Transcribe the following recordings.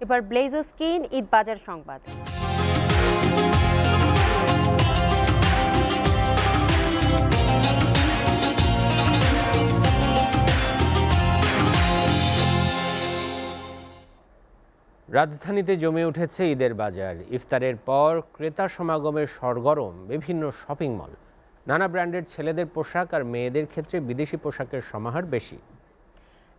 এবার ব্লেজো স্কিন ঈদ বাজার সংবাদ। রাজধানীতে জমে উঠেছে ঈদের বাজার। ইফতারের পর ক্রেতা সমাগমের সরগরম বিভিন্ন শপিং মল। নানা ব্র্যান্ডের ছেলেদের পোশাক আর মেয়েদের ক্ষেত্রে বিদেশি পোশাকের সমাহার বেশি।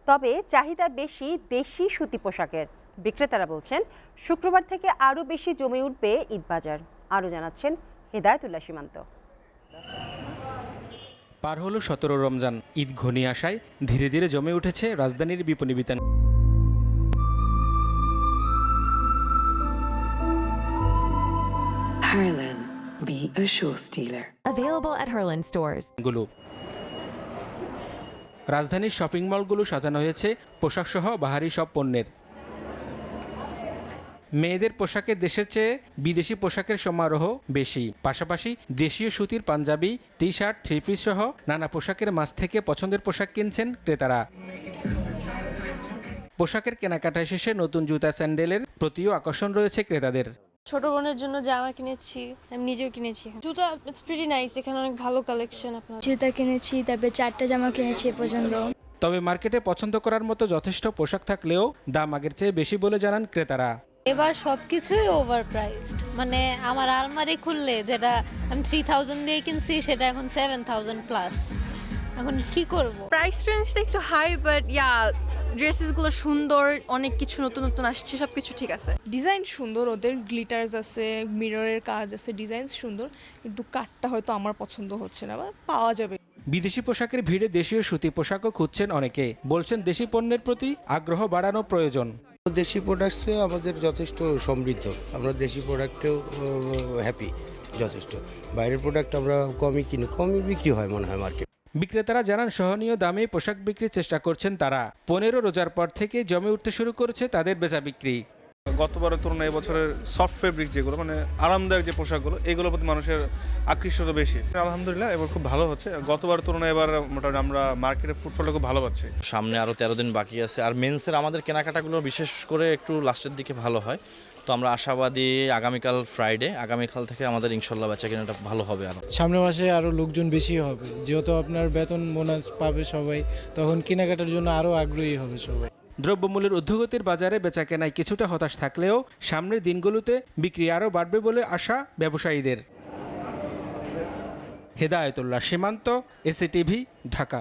তবে চাহিদা বেশি দেশি সুতি পোশাকের। বিক্রেতারা বলছেন শুক্রবার থেকে আরও বেশি জমে উঠবে ঈদ বাজার। আরও জানাচ্ছেন হেদায়েতুল্লাহ সীমান্ত। পার হলো 17 রমজান। ঈদ ঘনিয়ে আসায় ধীরে ধীরে জমে উঠেছে রাজধানীর বিপণী বিতান। Harlan, be a show stealer. Available at Harlan stores. রাজধানীর শপিং মলগুলো সাজানো হয়েছে পোশাকসহ বাহারি সব পণ্যের। মেয়েদের পোশাকে দেশের চেয়ে বিদেশি পোশাকের সমারোহ বেশি। পাশাপাশি দেশীয় সুতির পাঞ্জাবি, টি শার্ট, থ্রি পিস সহ নানা পোশাকের মাঝ থেকে পছন্দের পোশাক কিনছেন ক্রেতারা। পোশাকের কেনাকাটা শেষে নতুন জুতা স্যান্ডেলের প্রতিও আকর্ষণ রয়েছে ক্রেতাদের। ছোট বোনের জন্য জামা কিনেছি, আমি নিজেও কিনেছি। জুতা ইটস প্রিটি নাইস, এখানে অনেক ভালো কালেকশন। আপনার জুতা কিনেছি, তারপরে 4টা জামা কিনেছি এ পর্যন্ত। তবে মার্কেটে পছন্দ করার মতো যথেষ্ট পোশাক থাকলেও দাম আগের চেয়ে বেশি বলে জানান ক্রেতারা। এবার সবকিছুই ওভার প্রাইসড। মানে আমার আলমারি খুললে যেটা আমি 3000 দিয়ে কিনছি সেটা এখন 7000 প্লাস। এখন কি করব? প্রাইস রেঞ্জটা একটু হাই, বাট ড্রেসেসগুলো সুন্দর, অনেক কিছু নতুন নতুন আসছে, সবকিছু ঠিক আছে। ডিজাইন সুন্দর, ওদের গ্লিটার্স আছে, মিররের কাজ আছে, ডিজাইন সুন্দর, কিন্তু কাটটা হয়তো আমার পছন্দ হচ্ছে না, বা পাওয়া যাবে। বিদেশি পোশাকের ভিড়ে দেশীয় সুতি পোশাকও খুঁজছেন অনেকে। বলছেন দেশি পণ্যের প্রতি আগ্রহ বাড়ানো প্রয়োজন। দেশি প্রোডাক্টসে আমাদের যথেষ্ট সমৃদ্ধ, আমরা দেশি প্রোডাক্টেও হ্যাপি যথেষ্ট। বাইরের প্রোডাক্ট আমরা কমই কিনি, কমই বিক্রি হয় মনে হয় মার্কেট। বিক্রেতারা জানান সহনীয় দামে পোশাক বিক্রির চেষ্টা করছেন তারা। 15 রোজার পর থেকে জমে উঠতে শুরু করেছে তাদের বেচা বিক্রি। গতবারের তুলনায় এবছরের সফট ফেব্রিক যেগুলো মানে আরামদায়ক যে পোশাকগুলো, এগুলোর প্রতি মানুষের আকৃষ্টতা বেশি। আলহামদুলিল্লাহ এবার খুব ভালো হচ্ছে। গতবারের তুলনায় এবার মোটামুটি আমরা মার্কেটের ফুটফলটা খুব ভালো পাচ্ছি। সামনে আরও 13 দিন বাকি আছে। আর মেন্সের আমাদের কেনাকাটাগুলো বিশেষ করে একটু লাস্টের দিকে ভালো হয়, তো আমরা আশাবাদী আগামীকাল ফ্রাইডে, আগামীকাল থেকে আমাদের ইনশাল্লাহ বেচা কেনাটা ভালো হবে। আরও সামনের মাসে আরও লোকজন বেশি হবে, যেহেতু আপনার বেতন বোনাস পাবে সবাই, তখন কেনাকাটার জন্য আরও আগ্রহী হবে সবাই। দ্রব্যমূল্যের ঊর্ধ্বগতির বাজারে বেচা কেনায় কিছুটা হতাশ থাকলেও সামনের দিনগুলোতে বিক্রি আরও বাড়বে বলে আশা ব্যবসায়ীদের। হেদায়েতুল্লাহ সীমান্ত, এসিটিভি, ঢাকা।